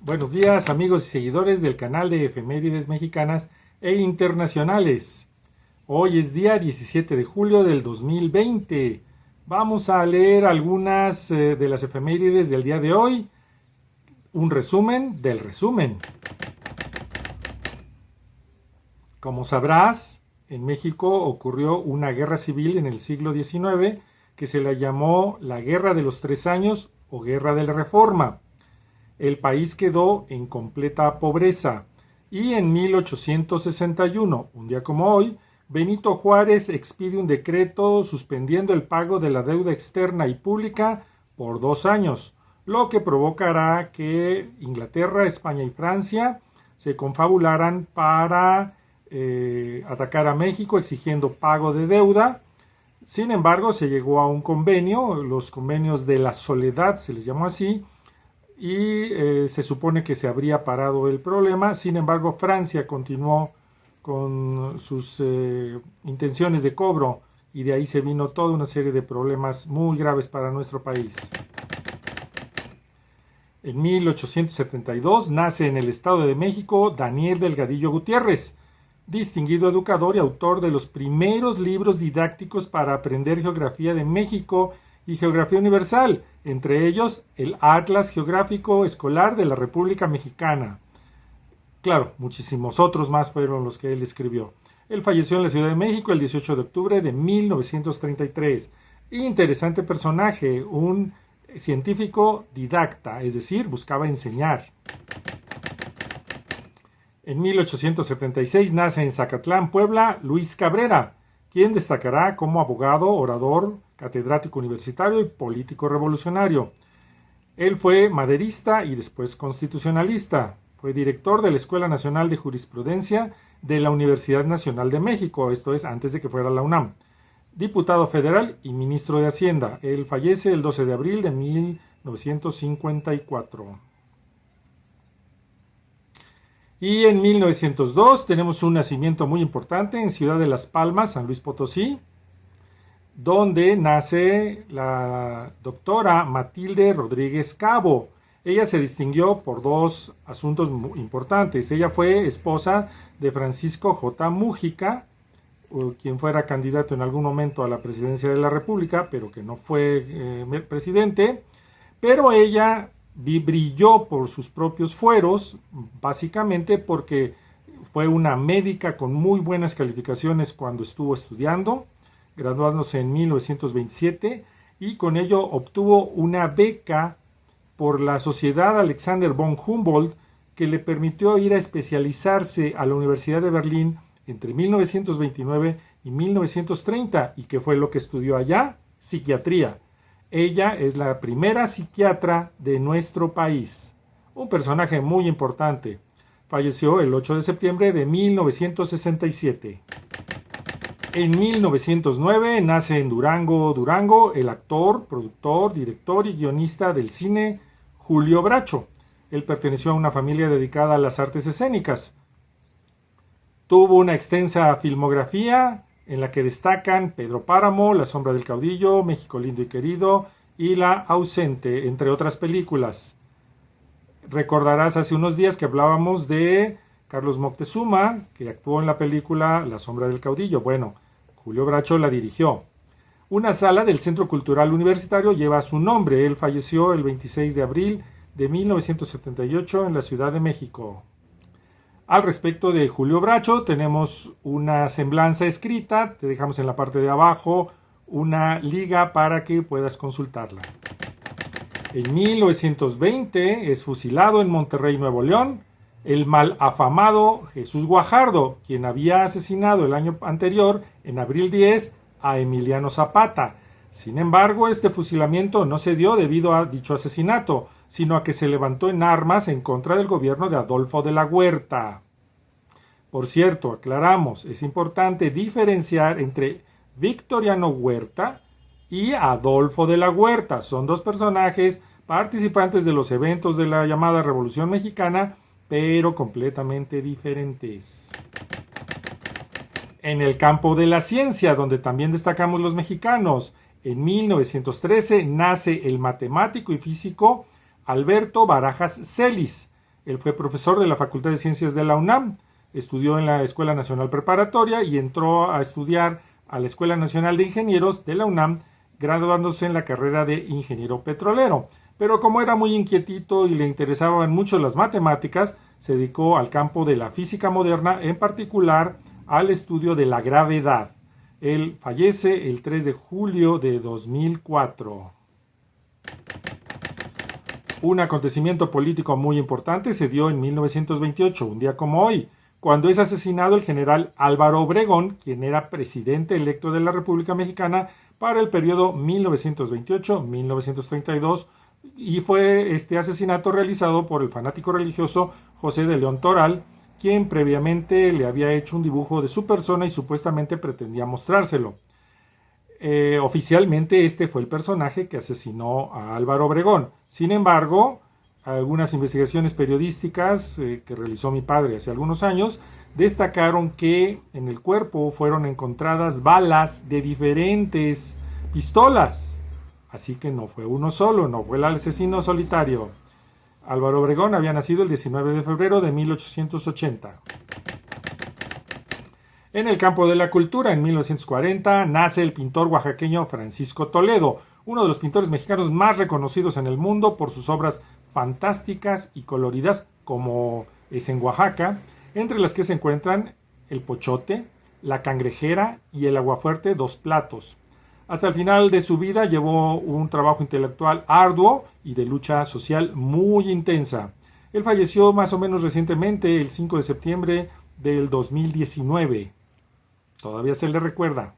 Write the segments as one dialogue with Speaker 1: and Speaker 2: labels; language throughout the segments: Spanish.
Speaker 1: Buenos días amigos y seguidores del canal de efemérides mexicanas e internacionales. Hoy es día 17 de julio del 2020. Vamos a leer algunas de las efemérides del día de hoy. Un resumen del resumen. Como sabrás, en México ocurrió una guerra civil en el siglo XIX que se la llamó la Guerra de los 3 años o Guerra de la Reforma. El país quedó en completa pobreza y en 1861, un día como hoy, Benito Juárez expide un decreto suspendiendo el pago de la deuda externa y pública por 2 años, lo que provocará que Inglaterra, España y Francia se confabularan para atacar a México exigiendo pago de deuda. Sin embargo, se llegó a un convenio, los convenios de la soledad se les llamó así, y se supone que se habría parado el problema. Sin embargo, Francia continuó con sus intenciones de cobro y de ahí se vino toda una serie de problemas muy graves para nuestro país. En 1872 nace en el Estado de México Daniel Delgadillo Gutiérrez, distinguido educador y autor de los primeros libros didácticos para aprender geografía de México y geografía universal, entre ellos el Atlas Geográfico Escolar de la República Mexicana. Claro, muchísimos otros más fueron los que él escribió. Él falleció en la Ciudad de México el 18 de octubre de 1933. Interesante personaje, un científico didacta, es decir, buscaba enseñar. En 1876 nace en Zacatlán, Puebla, Luis Cabrera, quien destacará como abogado, orador, catedrático universitario y político revolucionario. Él fue maderista y después constitucionalista. Fue director de la Escuela Nacional de Jurisprudencia de la Universidad Nacional de México, esto es, antes de que fuera la UNAM. Diputado federal y ministro de Hacienda. Él fallece el 12 de abril de 1954. Y en 1902 tenemos un nacimiento muy importante en Ciudad de Las Palmas, San Luis Potosí, donde nace la doctora Matilde Rodríguez Cabo. Ella se distinguió por dos asuntos muy importantes. Ella fue esposa de Francisco J. Mújica, quien fuera candidato en algún momento a la presidencia de la República, pero que no fue presidente. Pero ella brilló por sus propios fueros, básicamente porque fue una médica con muy buenas calificaciones cuando estuvo estudiando, graduándose en 1927, y con ello obtuvo una beca por la Sociedad Alexander von Humboldt que le permitió ir a especializarse a la Universidad de Berlín entre 1929 y 1930, y que fue lo que estudió allá, psiquiatría. Ella es la primera psiquiatra de nuestro país, un personaje muy importante. Falleció el 8 de septiembre de 1967. En 1909 nace en Durango, Durango, el actor, productor, director y guionista del cine Julio Bracho. Él perteneció a una familia dedicada a las artes escénicas. Tuvo una extensa filmografía en la que destacan Pedro Páramo, La sombra del caudillo, México lindo y querido y La ausente, entre otras películas. Recordarás hace unos días que hablábamos de Carlos Moctezuma, que actuó en la película La sombra del caudillo. Bueno, Julio Bracho la dirigió. Una sala del Centro Cultural Universitario lleva su nombre. Él falleció el 26 de abril de 1978 en la Ciudad de México. Al respecto de Julio Bracho, tenemos una semblanza escrita, te dejamos en la parte de abajo una liga para que puedas consultarla. En 1920 es fusilado en Monterrey, Nuevo León, el mal afamado Jesús Guajardo, quien había asesinado el año anterior, en abril 10, a Emiliano Zapata. Sin embargo, este fusilamiento no se dio debido a dicho asesinato, sino a que se levantó en armas en contra del gobierno de Adolfo de la Huerta. Por cierto, aclaramos, es importante diferenciar entre Victoriano Huerta y Adolfo de la Huerta. Son dos personajes participantes de los eventos de la llamada Revolución Mexicana, pero completamente diferentes. En el campo de la ciencia, donde también destacamos los mexicanos, en 1913 nace el matemático y físico Alberto Barajas Celis. Él fue profesor de la Facultad de Ciencias de la UNAM, estudió en la Escuela Nacional Preparatoria y entró a estudiar a la Escuela Nacional de Ingenieros de la UNAM, graduándose en la carrera de ingeniero petrolero. Pero como era muy inquietito y le interesaban mucho las matemáticas, se dedicó al campo de la física moderna, en particular al estudio de la gravedad. Él fallece el 3 de julio de 2004. Un acontecimiento político muy importante se dio en 1928, un día como hoy, cuando es asesinado el general Álvaro Obregón, quien era presidente electo de la República Mexicana para el periodo 1928-1932, y fue este asesinato realizado por el fanático religioso José de León Toral, quien previamente le había hecho un dibujo de su persona y supuestamente pretendía mostrárselo. Oficialmente este fue el personaje que asesinó a Álvaro Obregón. Sin embargo, algunas investigaciones periodísticas que realizó mi padre hace algunos años destacaron que en el cuerpo fueron encontradas balas de diferentes pistolas. Así que no fue uno solo, no fue el asesino solitario. Álvaro Obregón había nacido el 19 de febrero de 1880. En el campo de la cultura, en 1940, nace el pintor oaxaqueño Francisco Toledo, uno de los pintores mexicanos más reconocidos en el mundo por sus obras fantásticas y coloridas, como es en Oaxaca, entre las que se encuentran El Pochote, La Cangrejera y El Aguafuerte, dos platos. Hasta el final de su vida llevó un trabajo intelectual arduo y de lucha social muy intensa. Él falleció más o menos recientemente, el 5 de septiembre del 2019. Todavía se le recuerda.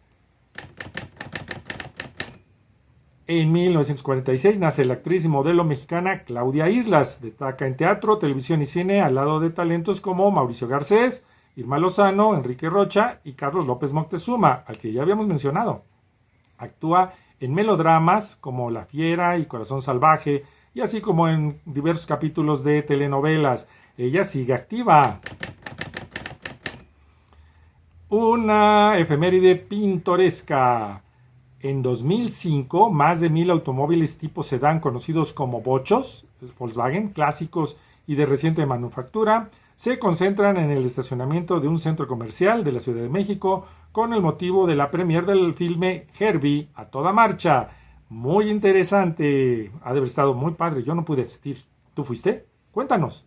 Speaker 1: En 1946 nace la actriz y modelo mexicana Claudia Islas. Destaca en teatro, televisión y cine al lado de talentos como Mauricio Garcés, Irma Lozano, Enrique Rocha y Carlos López Moctezuma, al que ya habíamos mencionado. Actúa en melodramas como La Fiera y Corazón Salvaje, y así como en diversos capítulos de telenovelas. Ella sigue activa. Una efeméride pintoresca. En 2005, más de 1,000 automóviles tipo sedán conocidos como bochos, Volkswagen, clásicos y de reciente manufactura, se concentran en el estacionamiento de un centro comercial de la Ciudad de México con el motivo de la premier del filme Herbie a toda marcha. Muy interesante. Ha de haber estado muy padre. Yo no pude asistir. ¿Tú fuiste? Cuéntanos.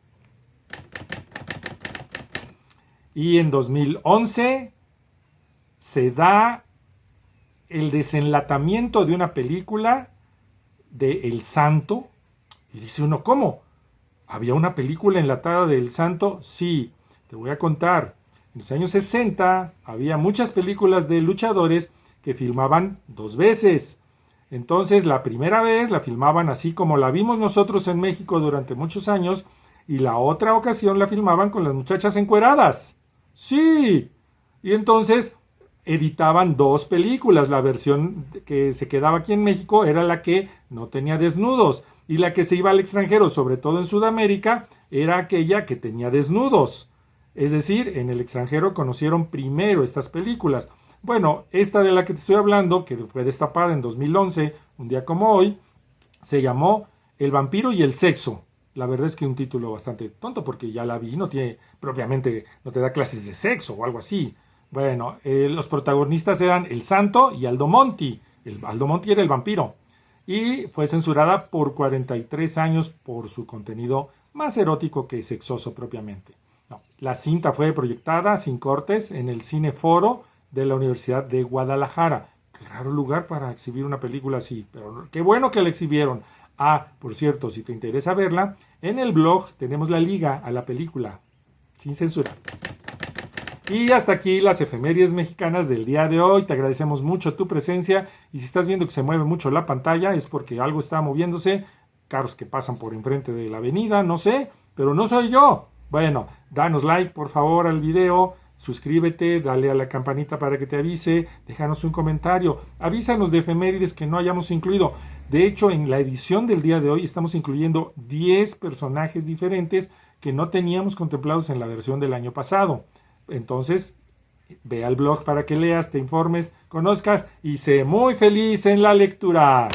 Speaker 1: Y en 2011 se da el desenlatamiento de una película de El Santo. Y dice uno, ¿cómo? ¿Había una película enlatada de El Santo? Sí, te voy a contar. En los años 60 había muchas películas de luchadores que filmaban 2 veces. Entonces la primera vez la filmaban así como la vimos nosotros en México durante muchos años, y la otra ocasión la filmaban con las muchachas encueradas. ¡Sí! Y entonces editaban 2 películas. La versión que se quedaba aquí en México era la que no tenía desnudos, y la que se iba al extranjero, sobre todo en Sudamérica, era aquella que tenía desnudos. Es decir, en el extranjero conocieron primero estas películas. Bueno, esta de la que te estoy hablando, que fue destapada en 2011, un día como hoy, se llamó El vampiro y el sexo. La verdad es que un título bastante tonto, porque ya la vi, no tiene propiamente, no te da clases de sexo o algo así. Bueno, los protagonistas eran El Santo y Aldo Monti. Aldo Monti era el vampiro. Y fue censurada por 43 años por su contenido más erótico que sexoso propiamente. No, la cinta fue proyectada sin cortes en el Cine Foro de la Universidad de Guadalajara. Qué raro lugar para exhibir una película así, pero qué bueno que la exhibieron. Ah, por cierto, si te interesa verla, en el blog tenemos la liga a la película, sin censura. Y hasta aquí las efemérides mexicanas del día de hoy. Te agradecemos mucho tu presencia, y si estás viendo que se mueve mucho la pantalla es porque algo está moviéndose, carros que pasan por enfrente de la avenida, no sé, pero no soy yo. Bueno, danos like por favor al video, suscríbete, dale a la campanita para que te avise, déjanos un comentario, avísanos de efemérides que no hayamos incluido. De hecho, en la edición del día de hoy estamos incluyendo 10 personajes diferentes que no teníamos contemplados en la versión del año pasado. Entonces, ve al blog para que leas, te informes, conozcas y sé muy feliz en la lectura.